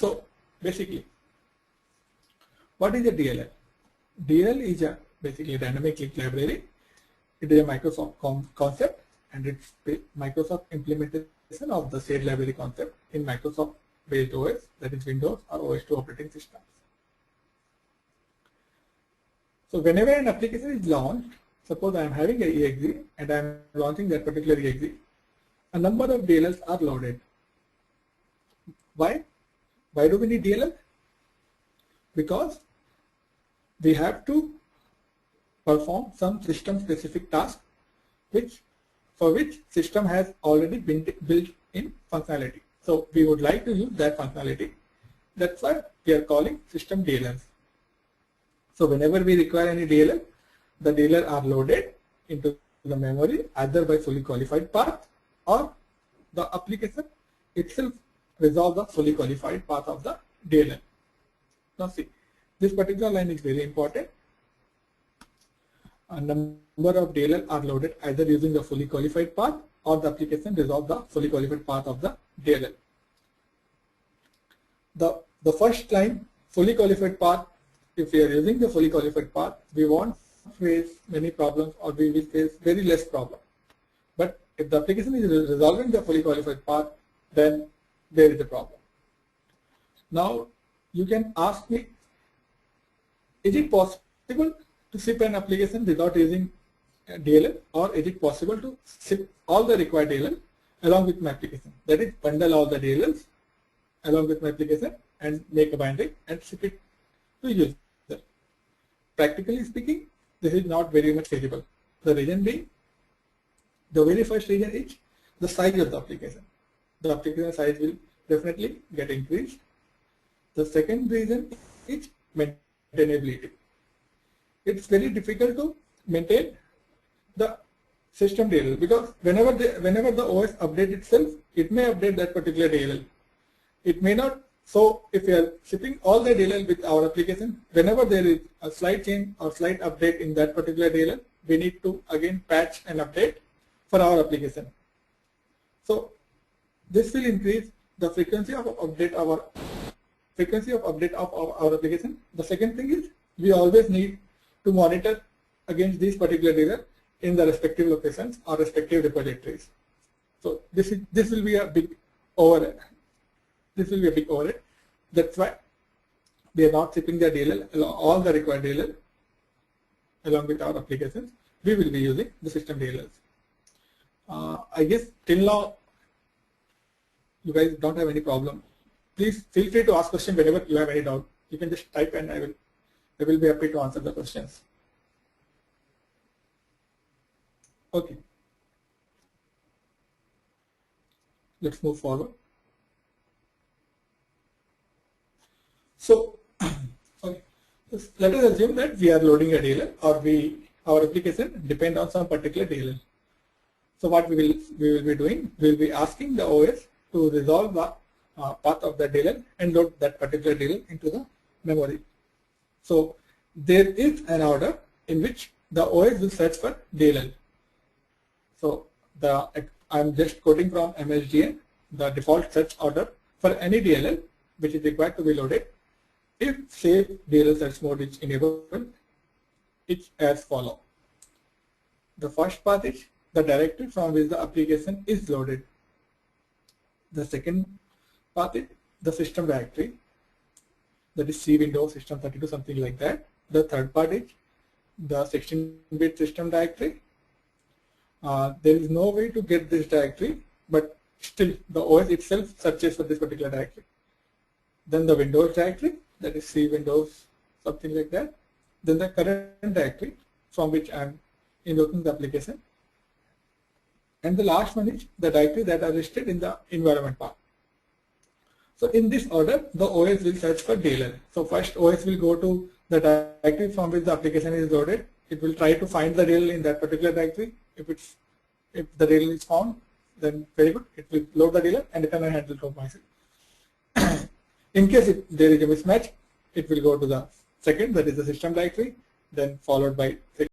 So basically, what is a DLL? DLL is a basically dynamic link library. It is a Microsoft concept, and it's Microsoft implementation of the shared library concept in Microsoft based OS, that is Windows or OS 2 operating systems. So whenever an application is launched, suppose I am having an exe and I am launching that particular exe, a number of DLLs are loaded. Why? Why do we need DLL? Because we have to perform some system specific task for which system has already been built in functionality. So we would like to use that functionality. That's why we are calling system DLLs. So whenever we require any DLL, the DLL are loaded into the memory either by fully qualified path or the application itself resolves the fully qualified path of the DLL. Now see, this particular line is very important. A number of DLL are loaded either using the fully qualified path or the application resolves the fully qualified path of the DLL. The first line, fully qualified path, if we are using the fully qualified path, we won't face many problems, or we will face very less problem. But if the application is resolving the fully qualified path, then there is a problem. Now you can ask me, is it possible to ship an application without using DLL, or is it possible to ship all the required DLL along with my application? That is, bundle all the DLLs along with my application and make a binary and ship it to user. Practically speaking, this is not very much feasible. The reason being, the very first reason is the size of the application. The application size will definitely get increased. The second reason is maintainability. It's very difficult to maintain the system DLL, because whenever the OS update itself, it may update that particular DLL. It may not. So if we are shipping all the DLL with our application, whenever there is a slight change or slight update in that particular DLL, we need to again patch and update for our application. So this will increase the frequency of update of our application. The second thing is, we always need to monitor against these particular DLL in the respective locations or respective repositories. So this will be a big overhead. That's why we are not shipping the DLL, all the required DLL along with our applications. We will be using the system DLLs. I guess till now you guys don't have any problem. Please feel free to ask questions whenever you have any doubt. You can just type and I will be happy to answer the questions. Okay. Let's move forward. So, okay. Let us assume that we are loading a DLL, or our application depends on some particular DLL. So what we will be doing, we will be asking the OS to resolve the path of the DLL and load that particular DLL into the memory. So there is an order in which the OS will search for DLL. So I am just quoting from MSDN, the default search order for any DLL which is required to be loaded. If save DLL search mode is enabled, it's as follows. The first path is the directory from which the application is loaded. The second path is the system directory, that is C Windows System 32, something like that. The third part is the 16-bit system directory. There is no way to get this directory, but still the OS itself searches for this particular directory. Then the Windows directory, that is C Windows, something like that. Then the current directory from which I am invoking the application. And the last one is the directory that are listed in the environment path. So in this order, the OS will search for DLL. So first OS will go to the directory from which the application is loaded. It will try to find the DLL in that particular directory. If the DLL is found, then very good. It will load the DLL and return a handle to myself. In case there is a mismatch, it will go to the second, that is the system directory, then followed by